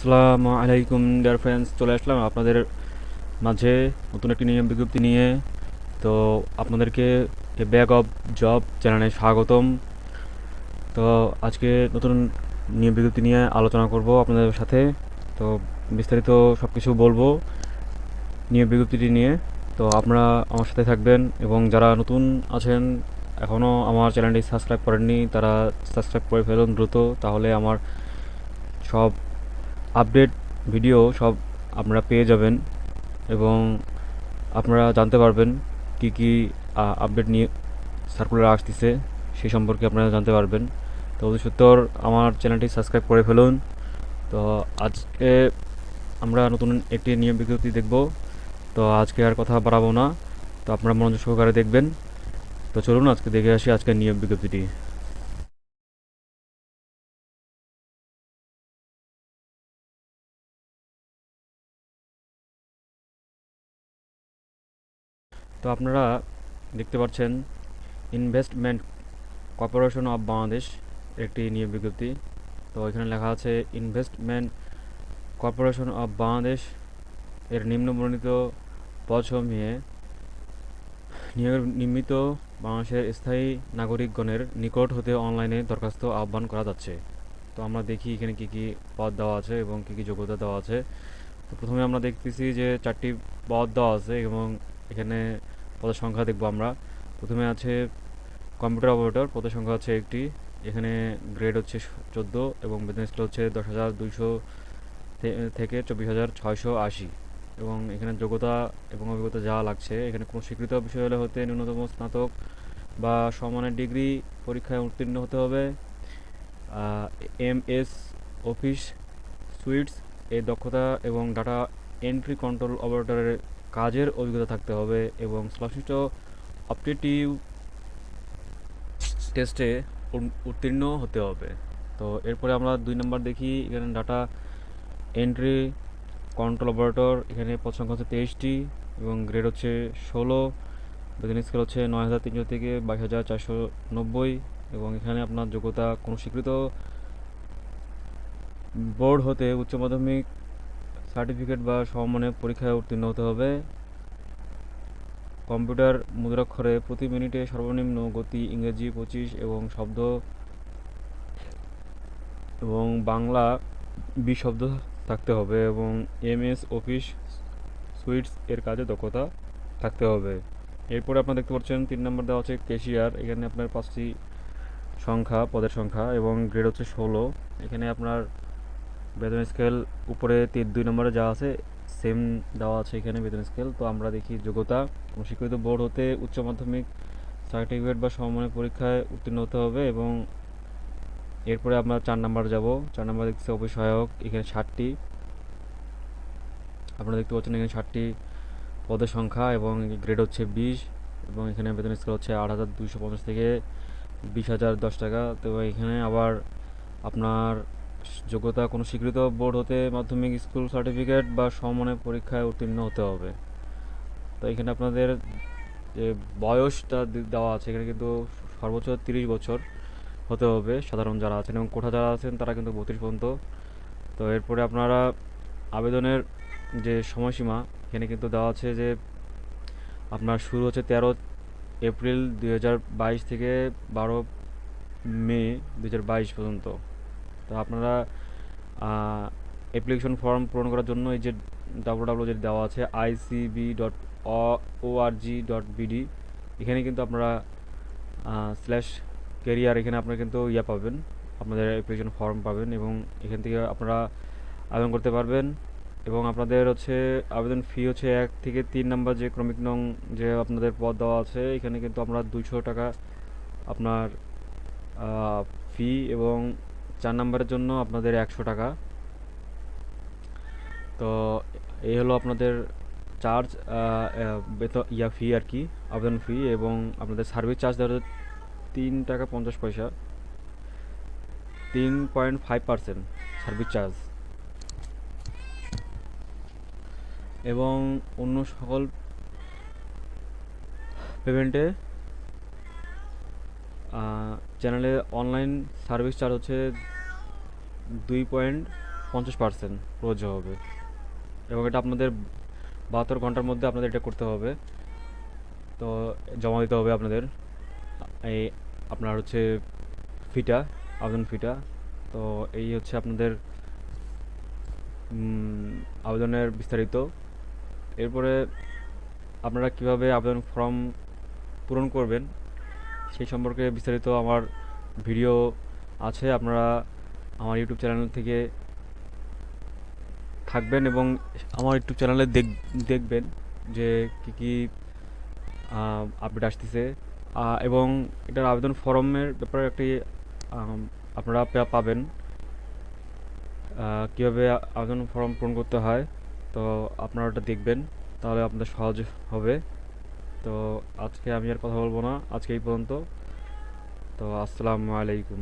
আসসালামু আলাইকুম dear friends, চলে আসলাম আপনাদের মাঝে নতুন একটি নিয়ম বিজ্ঞপ্তি নিয়ে। তো আপনাদেরকে ব্যাগ অফ জব চ্যানেলে স্বাগতম। তো আজকে নতুন নিয়ম বিজ্ঞপ্তি নিয়ে আলোচনা করব আপনাদের সাথে। তো বিস্তারিত সব কিছু বলবো নিয়ম বিজ্ঞপ্তিটি নিয়ে। তো আপনারা আমার সাথে থাকবেন এবং যারা নতুন আছেন এখনও আমার চ্যানেলটি সাবস্ক্রাইব করেননি তারা সাবস্ক্রাইব করে ফেলুন দ্রুত, তাহলে আমার সব আপডেট ভিডিও সব আপনারা পেয়ে যাবেন এবং আপনারা জানতে পারবেন কি কি আপডেট নিয়ে সার্কুলার আসতেছে সেই সম্পর্কে আপনারা জানতে পারবেন। তো অতি সত্বর আমার চ্যানেলটি সাবস্ক্রাইব করে ফেলুন। তো আজকে আমরা নতুন একটি নিয়ম বিজ্ঞপ্তি দেখব। তো আজকে আর কথা বাড়াবো না, তো আপনারা মনোযোগ সহকারে দেখবেন। তো চলুন আজকে দেখে আসি আজকের নিয়ম বিজ্ঞপ্তিটি। তো আপনারা দেখতে পাচ্ছেন ইনভেস্টমেন্ট কর্পোরেশন অফ বাংলাদেশ একটি নিয়োগ বিজ্ঞপ্তি। তো এখানে লেখা আছে ইনভেস্টমেন্ট কর্পোরেশন অফ বাংলাদেশ এর নিম্নবর্ণিত পদসমূহে নিয়োগের নিমিত্ত বাংলাদেশের স্থায়ী নাগরিকগণের নিকট হতে অনলাইনে দরখাস্ত আহ্বান করা যাচ্ছে। তো আমরা দেখি এখানে কি কি পদ দেওয়া আছে এবং কি কি যোগ্যতা দেওয়া আছে। তো প্রথমে আমরা দেখতেছি যে 4টি পদ দেওয়া আছে এবং এখানে পদের সংখ্যা দেখব আমরা। প্রথমে আছে কম্পিউটার অপারেটর, পদের সংখ্যা হচ্ছে একটি। এখানে গ্রেড হচ্ছে 14 এবং বেতন স্কেল হচ্ছে 10,200 থেকে 24,680 এবং এখানে যোগ্যতা এবং অভিজ্ঞতা যা লাগছে এখানে কোনো স্বীকৃত বিশ্ববিদ্যালয় হতে ন্যূনতম স্নাতক বা সমানের ডিগ্রি পরীক্ষায় উত্তীর্ণ হতে হবে। এমএস অফিস সুইটস এর দক্ষতা এবং ডাটা এন্ট্রি কন্ট্রোল অপারেটরের কাজের অভিজ্ঞতা থাকতে হবে এবং সংশ্লিষ্ট অপটেটিভ টেস্টে উত্তীর্ণ হতে হবে। তো এরপরে আমরা 2 নম্বর দেখি। এখানে ডাটা এন্ট্রি কন্ট্রোল অপারেটর, এখানে পদ সংখ্যা হচ্ছে 23টি এবং গ্রেড হচ্ছে 16, বেতন স্কেল হচ্ছে 9,300 থেকে 22,490 এবং এখানে আপনার যোগ্যতা কোনো স্বীকৃত বোর্ড হতে উচ্চ মাধ্যমিক সার্টিফিকেট বা সমমানের পরীক্ষায় উত্তীর্ণ হতে হবে। কম্পিউটার মুদ্রাক্ষরে প্রতি মিনিটে সর্বনিম্ন গতি ইংরেজি 25 এবং শব্দ এবং বাংলা 20 শব্দ থাকতে হবে এবং এমএস অফিস সুইটস এর কাজে দক্ষতা থাকতে হবে। এরপরে আপনারা দেখতে পাচ্ছেন 3 নম্বর দেওয়া আছে ক্যাশিয়ার। এখানে আপনার 5টি সংখ্যা পদের সংখ্যা এবং গ্রেড হচ্ছে 16। এখানে আপনার বেতন স্কেল উপরে 2 নম্বরে যা আছে সেম দেওয়া আছে এখানে বেতন স্কেল। তো আমরা দেখি যোগ্যতা স্বীকৃত বোর্ড হতে উচ্চ মাধ্যমিক সার্টিফিকেট বা সমমানের পরীক্ষায় উত্তীর্ণ হতে হবে এবং এরপরে আমরা 4 নম্বর যাব। 4 নম্বর দেখছি অফিস সহায়ক, এখানে 60টি আপনারা দেখতে পাচ্ছেন এখানে 60টি পদের সংখ্যা এবং গ্রেড হচ্ছে 20 এবং এখানে বেতন স্কেল হচ্ছে 8,250 থেকে 20,010 টাকা। তো এখানে আবার আপনার যোগ্যতা কোনো স্বীকৃত বোর্ড হতে মাধ্যমিক স্কুল সার্টিফিকেট বা সমমানের পরীক্ষায় উত্তীর্ণ হতে হবে। তো এখানে আপনাদের যে বয়সটা দেওয়া আছে এখানে কিন্তু সর্বোচ্চ 30 বছর হতে হবে সাধারণ যারা আছেন, এবং কোঠা যারা আছেন তারা কিন্তু 32 পর্যন্ত। তো এরপরে আপনারা আবেদনের যে সময়সীমা এখানে কিন্তু দেওয়া আছে যে আপনার শুরু হচ্ছে 13 এপ্রিল 2022 থেকে 12 মে 2022 পর্যন্ত। তো আপনারা অ্যাপ্লিকেশন ফর্ম পূরণ করার জন্য এই যে ডাব্লু যে দেওয়া আছে icb.org.bd, এখানে কিন্তু আপনারা স্ল্যাশ ক্যারিয়ার, এখানে আপনারা কিন্তু পাবেন, আপনাদের অ্যাপ্লিকেশন ফর্ম পাবেন এবং এখান থেকে আপনারা আবেদন করতে পারবেন। এবং আপনাদের হচ্ছে আবেদন ফি হচ্ছে 1 থেকে 3 নম্বর যে ক্রমিক নং যে আপনাদের পদ দেওয়া আছে এখানে কিন্তু আমরা 200 টাকা আপনার ফি এবং 4 নম্বরের জন্য আপনাদের 100 টাকা। তো এই হলো আপনাদের চার্জ, বেতন ফি আর কি, আবেদন ফি। এবং আপনাদের সার্ভিস চার্জ দেওয়া 3 টাকা 50 পয়সা, 3.5% সার্ভিস চার্জ এবং অন্য সকল পেমেন্টে চ্যানেলে অনলাইন সার্ভিস চার্জ হচ্ছে 50% প্রযোজ্য হবে, এবং এটা আপনাদের 72 ঘন্টার মধ্যে আপনাদের এটা করতে হবে। তো জমা দিতে হবে আপনাদের এই আপনার হচ্ছে ফিটা, আবেদন ফিটা। তো এই হচ্ছে আপনাদের আবেদনের বিস্তারিত। এরপরে আপনারা কিভাবে আবেদন ফর্ম পূরণ করবেন সেই সম্পর্কে বিস্তারিত আমার ভিডিও আছে, আপনারা আমার ইউটিউব চ্যানেল থেকে থাকবেন এবং আমার ইউটিউব চ্যানেলে দেখবেন যে কী কী আপডেট আসতেছে। এবং এটার আবেদন ফর্মের ব্যাপারে একটি আপনারা পাবেন কীভাবে আবেদন ফর্ম পূরণ করতে হয়। তো আপনারা ওটা দেখবেন, তাহলে আপনাদের সহজ হবে। তো আজকে আমি আর কথা বলবো না, আজকে এই পর্যন্ত। তো আসসালামু আলাইকুম।